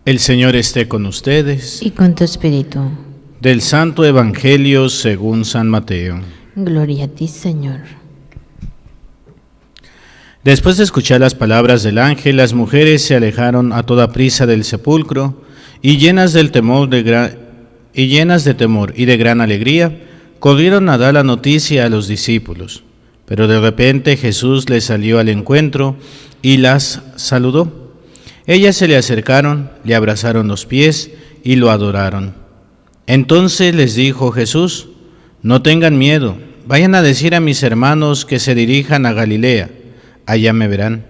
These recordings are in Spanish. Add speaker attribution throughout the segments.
Speaker 1: El Señor esté con ustedes.
Speaker 2: Y con tu espíritu.
Speaker 1: Del Santo Evangelio según San Mateo.
Speaker 2: Gloria a ti, Señor.
Speaker 1: Después de escuchar las palabras del ángel, las mujeres se alejaron a toda prisa del sepulcro y llenas de temor y de gran alegría, corrieron a dar la noticia a los discípulos. Pero de repente Jesús les salió al encuentro y las saludó. Ellas se le acercaron, le abrazaron los pies y lo adoraron. Entonces les dijo Jesús: no tengan miedo, vayan a decir a mis hermanos que se dirijan a Galilea, allá me verán.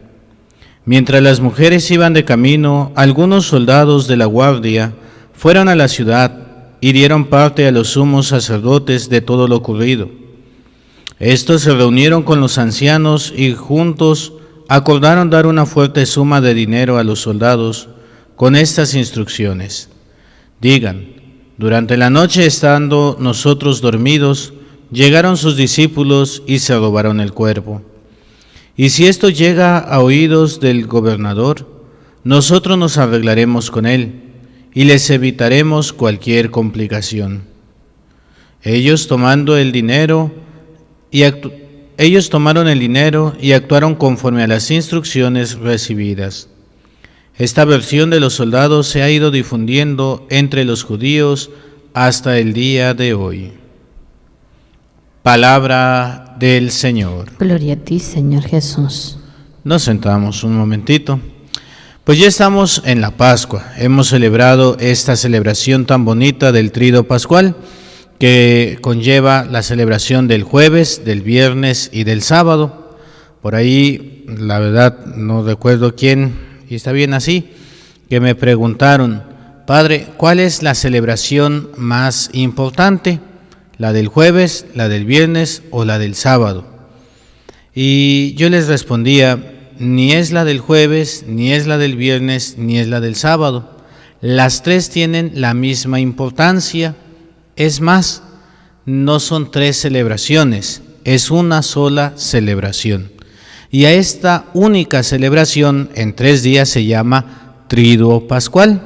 Speaker 1: Mientras las mujeres iban de camino, algunos soldados de la guardia fueron a la ciudad y dieron parte a los sumos sacerdotes de todo lo ocurrido. Estos se reunieron con los ancianos y juntos acordaron dar una fuerte suma de dinero a los soldados con estas instrucciones: digan, durante la noche estando nosotros dormidos, llegaron sus discípulos y se robaron el cuerpo. Y si esto llega a oídos del gobernador, nosotros nos arreglaremos con él y les evitaremos cualquier complicación. Ellos tomaron el dinero y actuaron conforme a las instrucciones recibidas. Esta versión de los soldados se ha ido difundiendo entre los judíos hasta el día de hoy. Palabra del Señor.
Speaker 2: Gloria a ti, Señor Jesús.
Speaker 1: Nos sentamos un momentito. Pues ya estamos en la Pascua. Hemos celebrado esta celebración tan bonita del Tríodo Pascual, que conlleva la celebración del jueves, del viernes y del sábado. Por ahí, la verdad, no recuerdo quién, y está bien así, que me preguntaron: Padre, ¿cuál es la celebración más importante? ¿La del jueves, la del viernes o la del sábado? Y yo les respondía: ni es la del jueves, ni es la del viernes, ni es la del sábado. Las tres tienen la misma importancia. Es más, no son tres celebraciones, es una sola celebración. Y a esta única celebración en 3 días se llama Tríodo Pascual.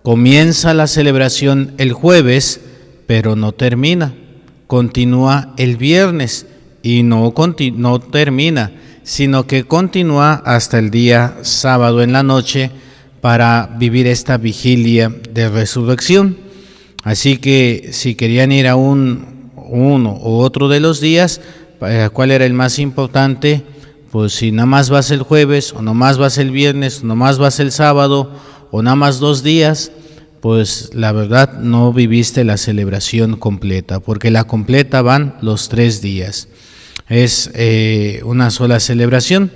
Speaker 1: Comienza la celebración el jueves, pero no termina. Continúa el viernes y no termina, sino que continúa hasta el día sábado en la noche para vivir esta vigilia de resurrección. Así que si querían ir a uno u otro de los días, ¿cuál era el más importante? Pues si nada más vas el jueves, o nada más vas el viernes, o nada más vas el sábado, o nada más 2 días, pues la verdad no viviste la celebración completa, porque la completa van los 3 días. Es una sola celebración.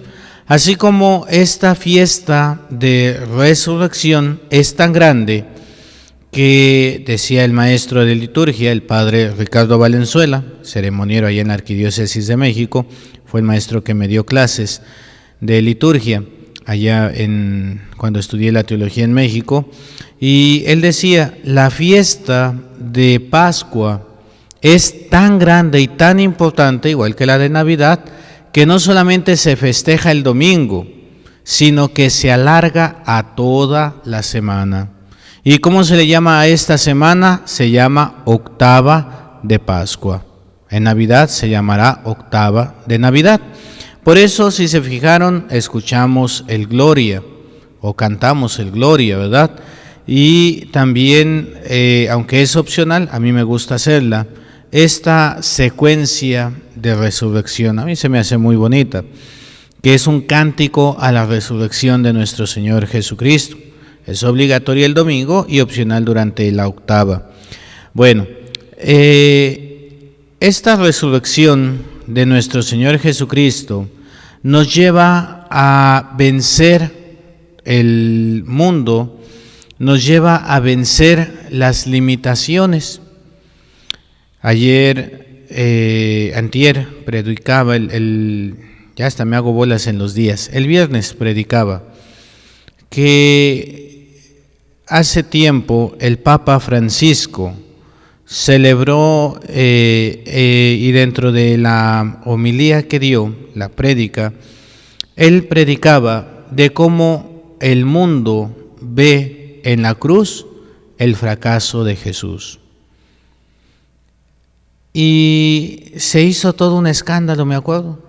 Speaker 1: Así como esta fiesta de resurrección es tan grande, que decía el maestro de liturgia, el padre Ricardo Valenzuela, ceremoniero allá en la Arquidiócesis de México, fue el maestro que me dio clases de liturgia allá cuando estudié la teología en México, y él decía: la fiesta de Pascua es tan grande y tan importante, igual que la de Navidad, que no solamente se festeja el domingo, sino que se alarga a toda la semana. ¿Y cómo se le llama a esta semana? Se llama octava de Pascua. En Navidad se llamará octava de Navidad. Por eso, si se fijaron, escuchamos el Gloria o cantamos el Gloria, ¿verdad? Y también, aunque es opcional, a mí me gusta hacerla, esta secuencia de resurrección, a mí se me hace muy bonita, que es un cántico a la resurrección de nuestro Señor Jesucristo. Es obligatoria el domingo y opcional durante la octava. Bueno, esta resurrección de nuestro Señor Jesucristo nos lleva a vencer el mundo, nos lleva a vencer las limitaciones. Antier predicaba, ya hasta me hago bolas en los días, el viernes predicaba que hace tiempo el Papa Francisco celebró y dentro de la homilía que dio, la prédica, él predicaba de cómo el mundo ve en la cruz el fracaso de Jesús. Y se hizo todo un escándalo, me acuerdo.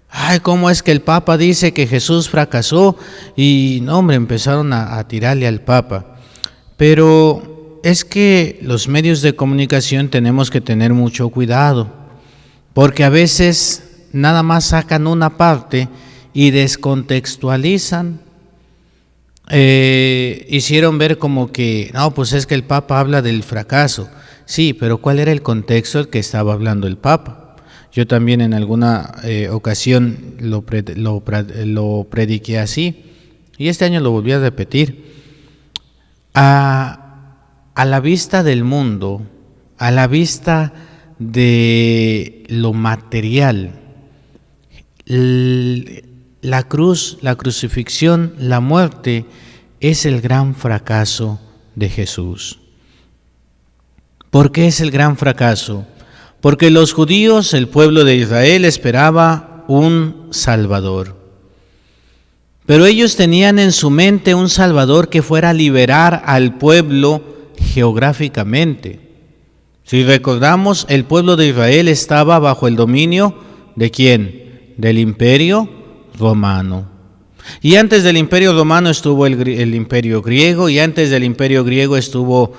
Speaker 1: Ay, ¿cómo es que el Papa dice que Jesús fracasó? Y no, hombre, empezaron a tirarle al Papa. Pero es que los medios de comunicación tenemos que tener mucho cuidado, porque a veces nada más sacan una parte y descontextualizan. Hicieron ver como que, no, pues es que el Papa habla del fracaso. Sí, pero ¿cuál era el contexto del que estaba hablando el Papa? Yo también en alguna ocasión lo prediqué así, y este año lo volví a repetir. A la vista del mundo, a la vista de lo material, la cruz, la crucifixión, la muerte es el gran fracaso de Jesús. ¿Por qué es el gran fracaso? Porque los judíos, el pueblo de Israel, esperaba un Salvador. Pero ellos tenían en su mente un Salvador que fuera a liberar al pueblo geográficamente. Si recordamos, el pueblo de Israel estaba bajo el dominio ¿de quién? Del Imperio Romano. Y antes del Imperio Romano estuvo el Imperio Griego, y antes del Imperio Griego estuvo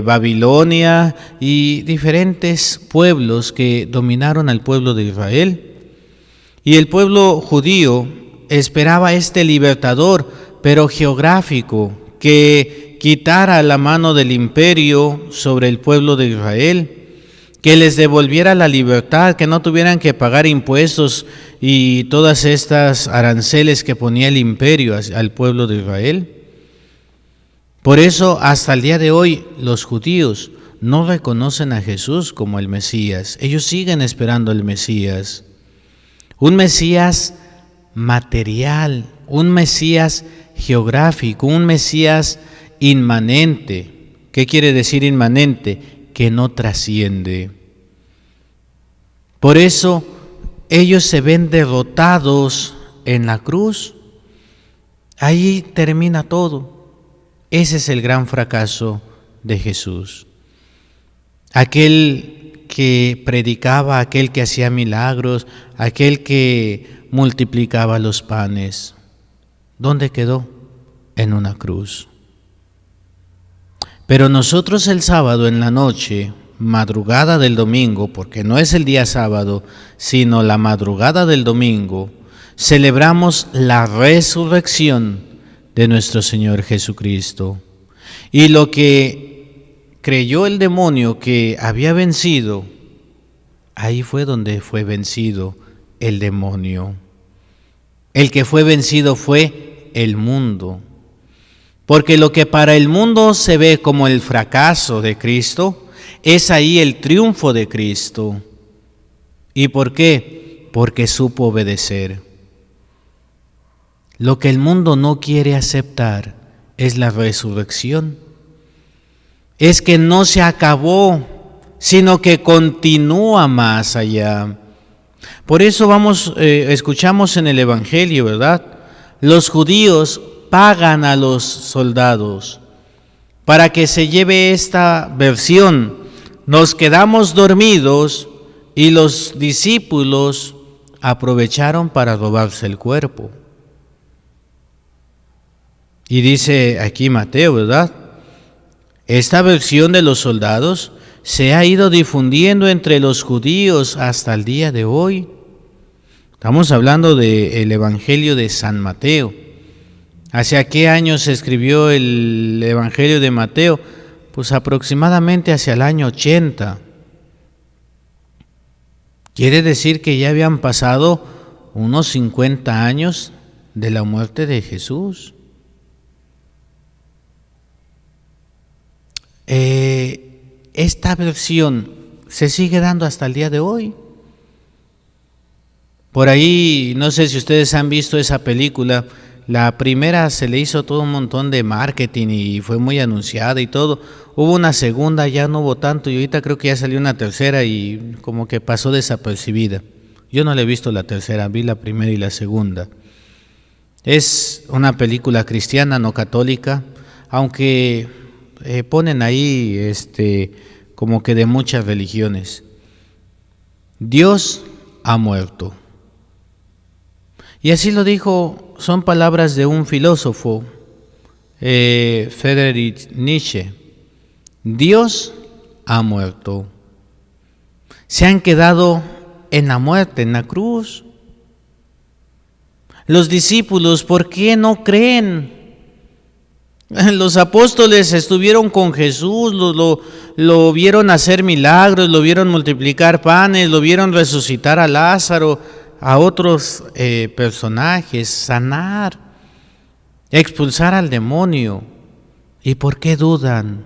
Speaker 1: Babilonia y diferentes pueblos que dominaron al pueblo de Israel. Y el pueblo judío esperaba este libertador, pero geográfico, que quitara la mano del imperio sobre el pueblo de Israel, que les devolviera la libertad, que no tuvieran que pagar impuestos y todas estas aranceles que ponía el imperio al pueblo de Israel. Por eso, hasta el día de hoy, los judíos no reconocen a Jesús como el Mesías. Ellos siguen esperando el Mesías. Un Mesías material, un Mesías geográfico, un Mesías inmanente. ¿Qué quiere decir inmanente? Que no trasciende. Por eso ellos se ven derrotados en la cruz. Ahí termina todo. Ese es el gran fracaso de Jesús. Aquel que predicaba, aquel que hacía milagros, aquel que multiplicaba los panes, ¿dónde quedó? En una cruz. Pero nosotros el sábado en la noche, madrugada del domingo, porque no es el día sábado, sino la madrugada del domingo, celebramos la resurrección de nuestro Señor Jesucristo. Y lo que creyó el demonio que había vencido, ahí fue donde fue vencido el demonio. El que fue vencido fue el mundo. Porque lo que para el mundo se ve como el fracaso de Cristo, es ahí el triunfo de Cristo. ¿Y por qué? Porque supo obedecer. Lo que el mundo no quiere aceptar es la resurrección. Es que no se acabó, sino que continúa más allá. Por eso escuchamos en el Evangelio, ¿verdad? Los judíos pagan a los soldados para que se lleve esta versión. Nos quedamos dormidos y los discípulos aprovecharon para robarse el cuerpo. Y dice aquí Mateo, ¿verdad? Esta versión de los soldados se ha ido difundiendo entre los judíos hasta el día de hoy. Estamos hablando del Evangelio de San Mateo. ¿Hacia qué año se escribió el Evangelio de Mateo? Pues aproximadamente hacia el año 80. Quiere decir que ya habían pasado unos 50 años de la muerte de Jesús. Esta versión se sigue dando hasta el día de hoy. Por ahí, no sé si ustedes han visto esa película. La primera se le hizo todo un montón de marketing y fue muy anunciada y todo. Hubo una segunda, ya no hubo tanto, y ahorita creo que ya salió una tercera y como que pasó desapercibida. Yo no le he visto la tercera, vi la primera y la segunda. Es una película cristiana, no católica. aunque ponen ahí como que de muchas religiones. Dios ha muerto. Y así lo dijo, son palabras de un filósofo, Friedrich Nietzsche. Dios ha muerto. Se han quedado en la muerte, en la cruz. Los discípulos, ¿por qué no creen? Los apóstoles estuvieron con Jesús, lo vieron hacer milagros, lo vieron multiplicar panes, lo vieron resucitar a Lázaro, a otros personajes, sanar, expulsar al demonio. ¿Y por qué dudan?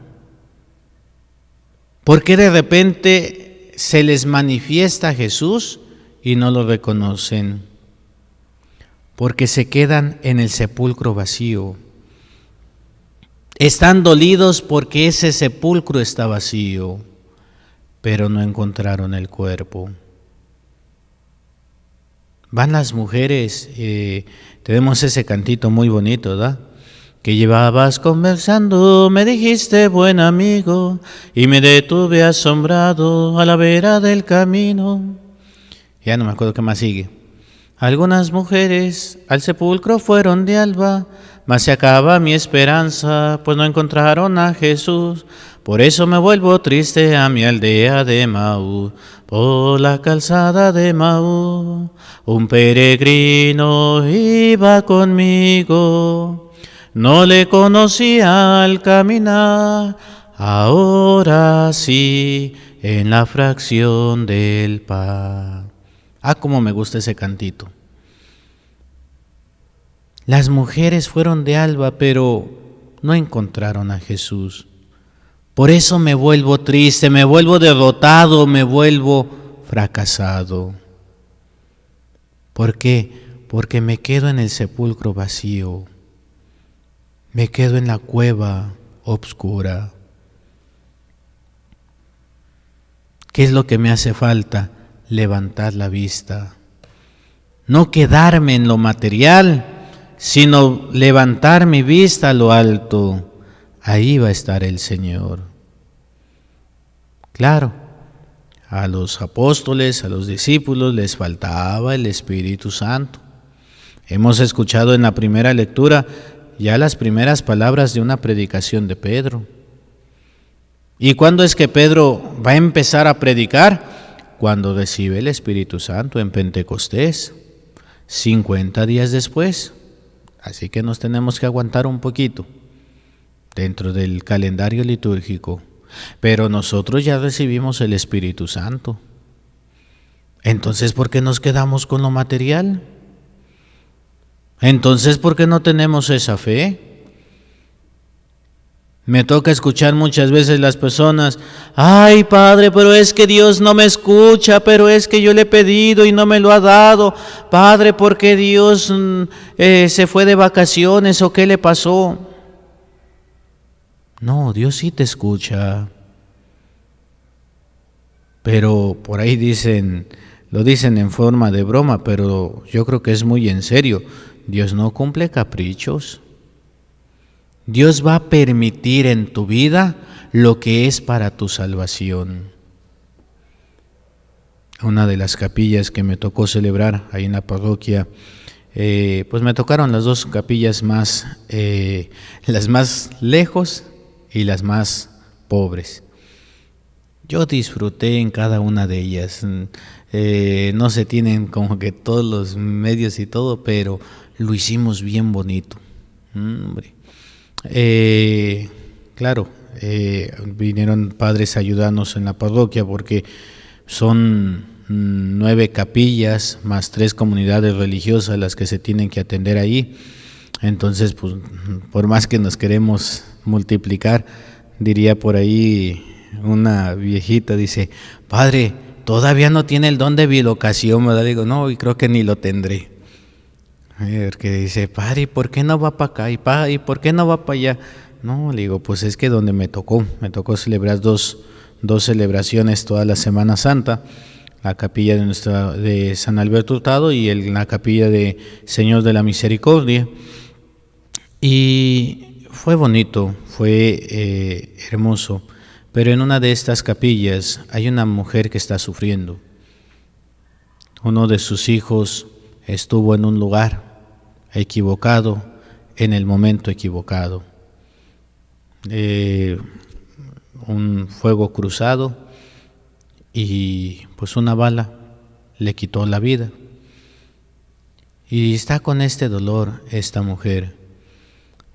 Speaker 1: ¿Por qué de repente se les manifiesta Jesús y no lo reconocen? Porque se quedan en el sepulcro vacío. Están dolidos porque ese sepulcro está vacío, pero no encontraron el cuerpo. Van las mujeres, tenemos ese cantito muy bonito, ¿verdad? Que llevabas conversando, me dijiste buen amigo, y me detuve asombrado a la vera del camino. Ya no me acuerdo qué más sigue. Algunas mujeres al sepulcro fueron de alba, mas se acaba mi esperanza, pues no encontraron a Jesús. Por eso me vuelvo triste a mi aldea de Maú, por la calzada de Maú. Un peregrino iba conmigo, no le conocía al caminar, ahora sí, en la fracción del pan. Ah, cómo me gusta ese cantito. Las mujeres fueron de alba, pero no encontraron a Jesús. Por eso me vuelvo triste, me vuelvo derrotado, me vuelvo fracasado. ¿Por qué? Porque me quedo en el sepulcro vacío. Me quedo en la cueva oscura. ¿Qué es lo que me hace falta? Levantar la vista. No quedarme en lo material, sino levantar mi vista a lo alto. Ahí va a estar el Señor. Claro, a los apóstoles, a los discípulos les faltaba el Espíritu Santo. Hemos escuchado en la primera lectura ya las primeras palabras de una predicación de Pedro. ¿Y cuándo es que Pedro va a empezar a predicar? Cuando recibe el Espíritu Santo en Pentecostés, 50 días después. Así que nos tenemos que aguantar un poquito dentro del calendario litúrgico. Pero nosotros ya recibimos el Espíritu Santo. Entonces, ¿por qué nos quedamos con lo material? Entonces, ¿por qué no tenemos esa fe? Me toca escuchar muchas veces las personas, ay Padre, pero es que Dios no me escucha, pero es que yo le he pedido y no me lo ha dado. Padre, ¿por qué Dios se fue de vacaciones o qué le pasó? No, Dios sí te escucha. Pero por ahí lo dicen en forma de broma, pero yo creo que es muy en serio. Dios no cumple caprichos. Dios va a permitir en tu vida lo que es para tu salvación. Una de las capillas que me tocó celebrar ahí en la parroquia, pues me tocaron las dos capillas más, las más lejos y las más pobres. Yo disfruté en cada una de ellas. No se tienen como que todos los medios y todo, pero lo hicimos bien bonito. Hombre. Claro, vinieron padres a ayudarnos en la parroquia porque son 9 capillas más 3 comunidades religiosas las que se tienen que atender ahí. Entonces, pues, por más que nos queremos multiplicar, diría por ahí una viejita, dice, Padre, todavía no tiene el don de bilocación, ¿verdad? Digo, no, y creo que ni lo tendré. Que dice, Padre, ¿y por qué no va para acá? ¿Y por qué no va para allá? No, le digo, pues es que donde me tocó celebrar dos celebraciones toda la Semana Santa, la capilla de San Alberto Hurtado y la capilla de Señor de la Misericordia. Y fue bonito, fue hermoso, pero en una de estas capillas hay una mujer que está sufriendo. Uno de sus hijos estuvo en un lugar equivocado, en el momento equivocado. Un fuego cruzado y pues una bala le quitó la vida. Y está con este dolor esta mujer.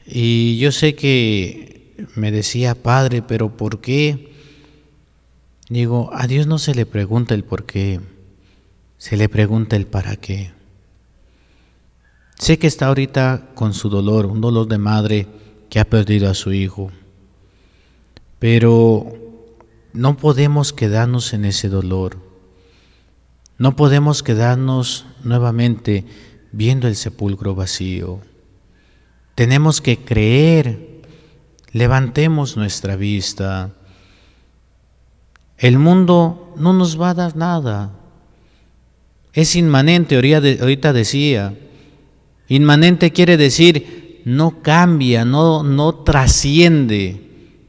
Speaker 1: Y yo sé que me decía, Padre, pero ¿por qué? Digo, a Dios no se le pregunta el por qué, se le pregunta el para qué. Sé que está ahorita con su dolor, un dolor de madre que ha perdido a su hijo. Pero no podemos quedarnos en ese dolor. No podemos quedarnos nuevamente viendo el sepulcro vacío. Tenemos que creer. Levantemos nuestra vista. El mundo no nos va a dar nada. Es inmanente, ahorita decía. Inmanente quiere decir no cambia, no trasciende.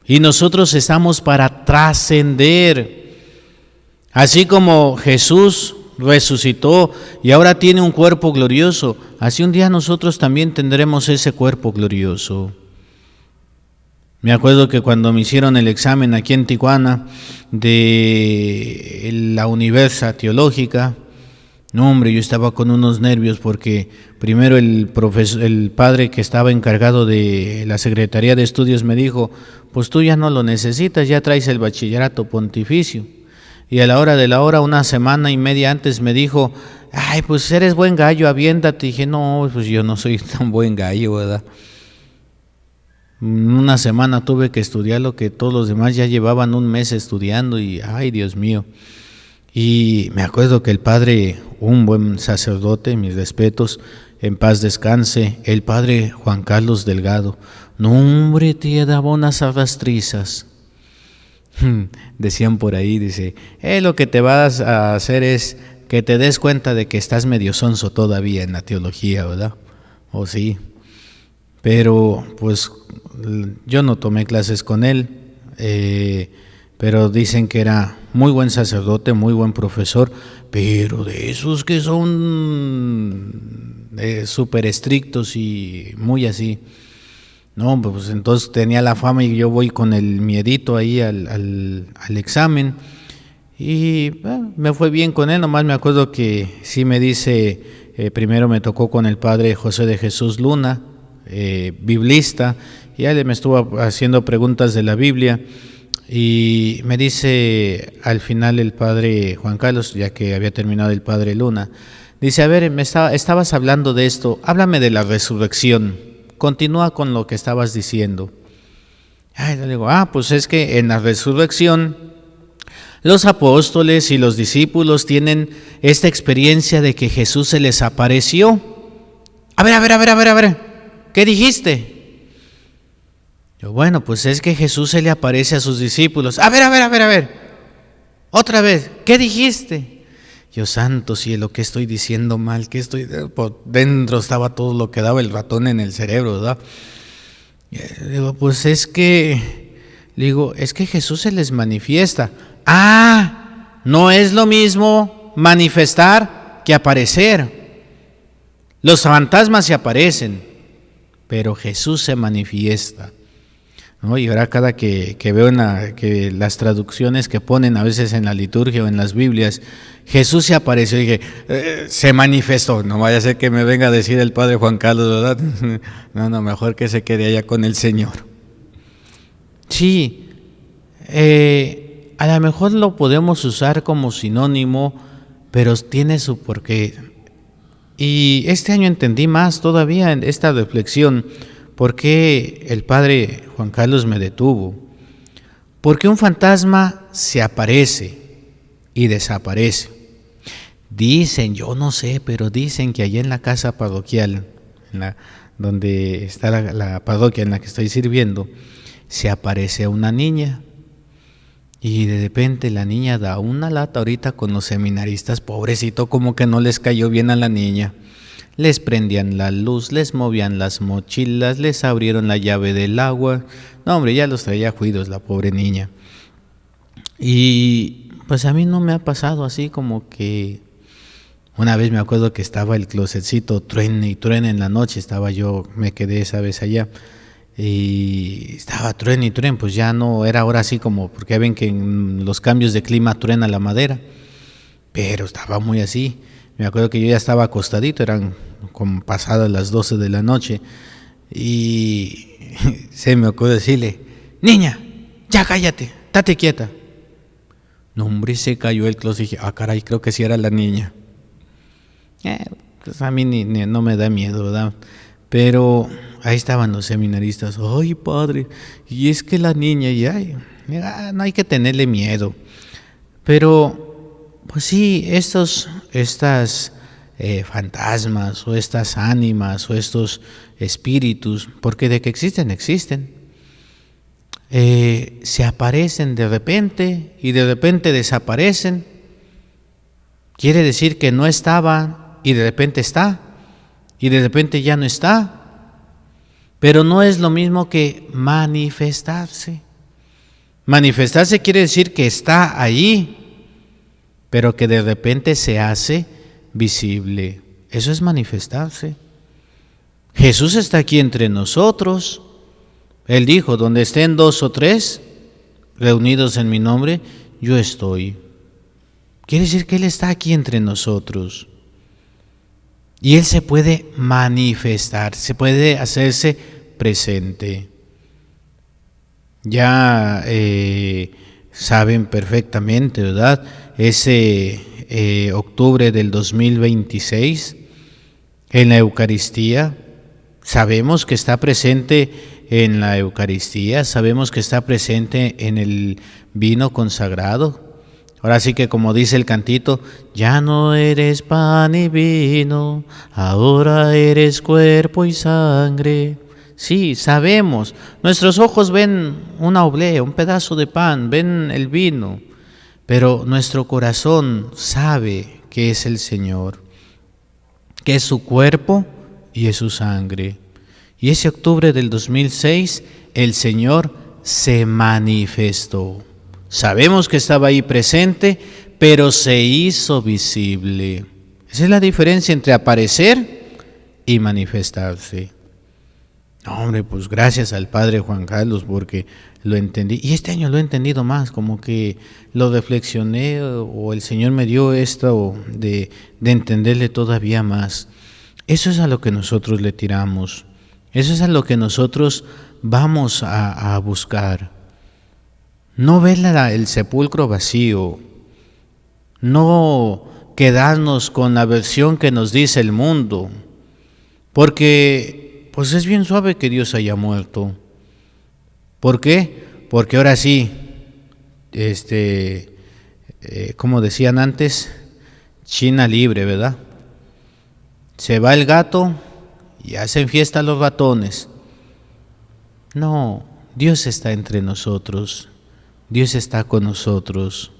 Speaker 1: Y nosotros estamos para trascender. Así como Jesús resucitó y ahora tiene un cuerpo glorioso, así un día nosotros también tendremos ese cuerpo glorioso. Me acuerdo que cuando me hicieron el examen aquí en Tijuana de la Universidad Teológica, no hombre, yo estaba con unos nervios porque primero el padre que estaba encargado de la Secretaría de Estudios me dijo, pues tú ya no lo necesitas, ya traes el bachillerato pontificio. Y a la hora de la hora, una semana y media antes me dijo, ay, pues eres buen gallo, aviéntate. Y dije, no, pues yo no soy tan buen gallo, ¿verdad? Una semana tuve que estudiar lo que todos los demás ya llevaban un mes estudiando y, ay, Dios mío. Y me acuerdo que el padre, un buen sacerdote, mis respetos, en paz descanse, el padre Juan Carlos Delgado, no hombre, te daba unas arrastrizas. Decían por ahí, dice, lo que te vas a hacer es que te des cuenta de que estás medio sonso todavía en la teología, ¿verdad? O sí. Pero pues yo no tomé clases con él, pero dicen que era muy buen sacerdote, muy buen profesor, pero de esos que son súper estrictos y muy así. No, pues entonces tenía la fama y yo voy con el miedito ahí al examen y me fue bien con él, nomás me acuerdo que sí me dice, primero me tocó con el padre José de Jesús Luna, biblista, y él me estuvo haciendo preguntas de la Biblia y me dice al final el padre Juan Carlos, ya que había terminado el padre Luna, dice, a ver, estabas hablando de esto, háblame de la resurrección. Continúa con lo que estabas diciendo. Le digo, pues es que en la resurrección los apóstoles y los discípulos tienen esta experiencia de que Jesús se les apareció. A ver, ¿qué dijiste? Yo, bueno, pues es que Jesús se le aparece a sus discípulos. A ver, otra vez, ¿qué dijiste? Yo, santo cielo, ¿qué estoy diciendo mal? ¿Qué estoy? Por dentro estaba todo lo que daba el ratón en el cerebro, ¿verdad? Digo, pues es que Jesús se les manifiesta. No es lo mismo manifestar que aparecer. Los fantasmas se aparecen, pero Jesús se manifiesta. ¿No? Y ahora cada que veo que las traducciones que ponen a veces en la liturgia o en las Biblias, Jesús se apareció, y dije, se manifestó, no vaya a ser que me venga a decir el padre Juan Carlos, ¿verdad? No, mejor que se quede allá con el Señor. Sí, a lo mejor lo podemos usar como sinónimo, pero tiene su porqué. Y este año entendí más todavía en esta reflexión, ¿por qué el padre Juan Carlos me detuvo? Porque un fantasma se aparece y desaparece. Dicen, yo no sé, pero dicen que allá en la casa parroquial, donde está la parroquia en la que estoy sirviendo, se aparece una niña. Y de repente la niña da una lata ahorita con los seminaristas, pobrecito, como que no les cayó bien a la niña. Les prendían la luz, les movían las mochilas, les abrieron la llave del agua. No, hombre, ya los traía juidos la pobre niña. Y pues a mí no me ha pasado así como que... Una vez me acuerdo que estaba el closetcito truene y truene en la noche, me quedé esa vez allá, y estaba truene y truene, pues ya no era ahora así como, porque ven que en los cambios de clima truena la madera, pero estaba muy así. Me acuerdo que yo ya estaba acostadito, eran como pasadas las 12 de la noche, y se me ocurrió decirle: niña, ya cállate, estate quieta. No, hombre, se cayó el closet y dije: ah, caray, creo que sí era la niña. Pues a mí no me da miedo, ¿verdad? Pero ahí estaban los seminaristas: ay, padre, y es que la niña, no hay que tenerle miedo. Pero, pues sí, estas fantasmas, o estas ánimas, o estos espíritus, porque de que existen, existen. Se aparecen de repente y de repente desaparecen. Quiere decir que no estaba y de repente está, y de repente ya no está. Pero no es lo mismo que manifestarse. Manifestarse quiere decir que está allí, pero que de repente se hace visible. Eso es manifestarse. Jesús está aquí entre nosotros. Él dijo: donde estén 2 o 3 reunidos en mi nombre, yo estoy. Quiere decir que Él está aquí entre nosotros. Y Él se puede manifestar, se puede hacerse presente. Ya saben perfectamente, ¿verdad? Ese octubre del 2026, en la Eucaristía, sabemos que está presente en la Eucaristía, sabemos que está presente en el vino consagrado. Ahora sí que, como dice el cantito: ya no eres pan y vino, ahora eres cuerpo y sangre. Sí, sabemos, nuestros ojos ven una oblea, un pedazo de pan, ven el vino, pero nuestro corazón sabe que es el Señor, que es su cuerpo y es su sangre. Y ese octubre del 2006, el Señor se manifestó. Sabemos que estaba ahí presente, pero se hizo visible. Esa es la diferencia entre aparecer y manifestarse. Hombre, pues gracias al Padre Juan Carlos, porque lo entendí. Y este año lo he entendido más, como que lo reflexioné, o el Señor me dio esto de entenderle todavía más. Eso es a lo que nosotros le tiramos. Eso es a lo que nosotros vamos a buscar. No ver el sepulcro vacío, no quedarnos con la versión que nos dice el mundo, porque pues es bien suave que Dios haya muerto. ¿Por qué? Porque ahora sí, como decían antes, China libre, ¿verdad? Se va el gato y hacen fiesta los ratones. No, Dios está entre nosotros. Dios está con nosotros.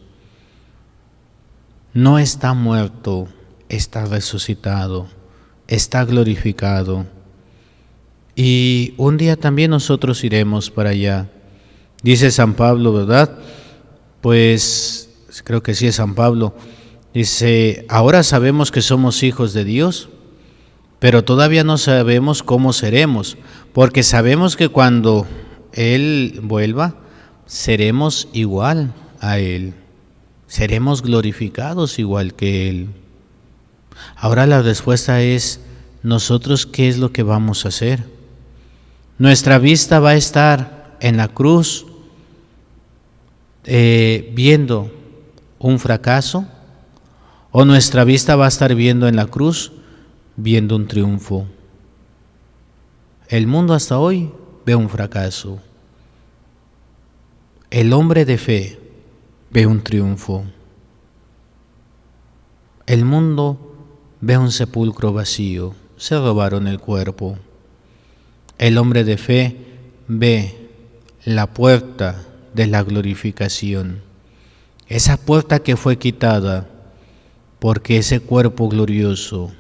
Speaker 1: No está muerto, está resucitado, está glorificado. Y un día también nosotros iremos para allá. Dice San Pablo, ¿verdad? Pues creo que sí es San Pablo. Dice: ahora sabemos que somos hijos de Dios, pero todavía no sabemos cómo seremos, porque sabemos que cuando Él vuelva, seremos igual a Él, seremos glorificados igual que Él. Ahora la respuesta es: ¿nosotros qué es lo que vamos a hacer? Nuestra vista va a estar en la cruz, viendo un fracaso, o nuestra vista va a estar viendo en la cruz, viendo un triunfo. El mundo hasta hoy ve un fracaso. El hombre de fe ve un triunfo. El mundo ve un sepulcro vacío, se robaron el cuerpo. El hombre de fe ve la puerta de la glorificación, esa puerta que fue quitada porque ese cuerpo glorioso,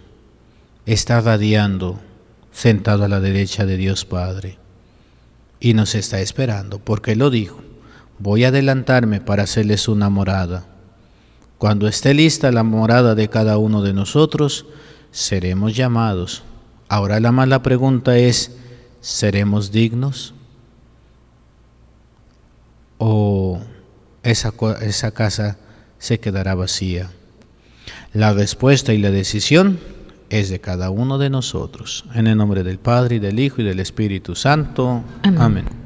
Speaker 1: está radiando, sentado a la derecha de Dios Padre, y nos está esperando, porque lo dijo: voy a adelantarme para hacerles una morada. Cuando esté lista la morada de cada uno de nosotros, seremos llamados. Ahora la mala pregunta es: ¿seremos dignos? ¿O esa casa se quedará vacía? La respuesta y la decisión es de cada uno de nosotros. En el nombre del Padre, y del Hijo, y del Espíritu Santo.
Speaker 2: Amén.
Speaker 1: Amén.